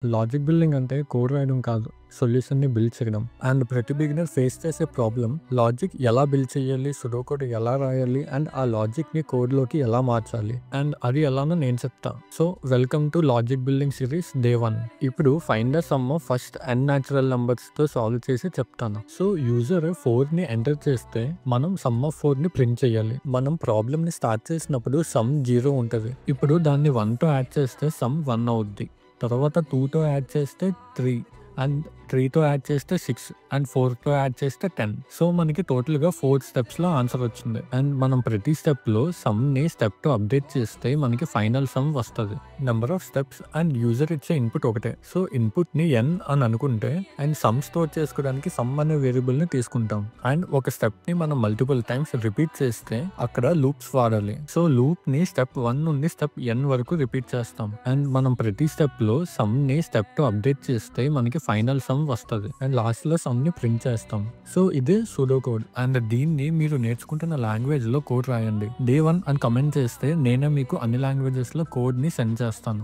Logic building అంటే code రాయడం కాదు, సొల్యూషన్‌ని బిల్డ్ చేయడం. అండ్ ప్రతి బిగినర్ ఫేస్ చేసే ప్రాబ్లమ్ లాజిక్ ఎలా బిల్డ్ చేయాలి, సుడోకోడ్ ఎలా రాయాలి అండ్ ఆ లాజిక్‌ని కోడ్‌లోకి ఎలా మార్చాలి అండ్ అది ఎలానో నేను చెప్తా. So welcome to logic building series day 1. ఇప్పుడు find the sum of first n natural నంబర్స్‌తో సాల్వ్ చేసి చెప్తాను. సో యూజర్ 4ని ఎంటర్ చేస్తే మనం సమ్ ఆఫ్ 4ని ప్రింట్ చేయాలి. మనం ప్రాబ్లమ్‌ని స్టార్ట్ చేసినప్పుడు సమ్ 0 ఉంటది. ఇప్పుడు దాన్ని 1తో యాడ్ చేస్తే సమ్ 1 అవుద్ది. తర్వాత 2తో యాడ్ చేస్తే 3 అండ్ 3తో యాడ్ చేస్తే 6 అండ్ 4తో యాడ్ చేస్తే 10. సో మనకి టోటల్‌గా 4 స్టెప్స్‌లో ఆన్సర్ వచ్చింది. అండ్ మనం ప్రతి స్టెప్‌లో సమ్‌ని స్టెప్‌తో అప్డేట్ చేస్తే మనకి ఫైనల్ సమ్ వస్తది. Number of steps and user ఇచ్చే ఇన్పుట్ ఒకటే. సో ఇన్పుట్‌ని n అని అనుకుంటే అండ్ సమ్ స్టోర్ చేసుకోవడానికి సమ్ అనే వేరియబుల్‌ని తీసుకుంటాం. అండ్ ఒక స్టెప్‌ని మనం మల్టిపుల్ టైమ్స్ రిపీట్ చేస్తే అక్కడ లూప్స్ వాడాలి. సో లూప్‌ని స్టెప్ 1 నుండి స్టెప్ n వరకు రిపీట్ చేస్తాం. అండ్ మనం ప్రతి స్టెప్‌లో సమ్‌ని స్టెప్‌తో అప్డేట్ చేస్తే మనకి ఫైనల్ సమ్ వస్తది. అండ్ లాస్ట్‌లో సమ్‌ని ప్రింట్ చేస్తాం. సో ఇదే సూడో కోడ్. అండ్ దీన్ని మీరు నేర్చుకుంటున్న లాంగ్వేజ్‌లో కోడ్ రాయండి. డే 1 అని కమెంట్ చేస్తే నేనే మీకు అన్ని లాంగ్వేజెస్‌లో కోడ్‌ని సెండ్ చేస్తాను.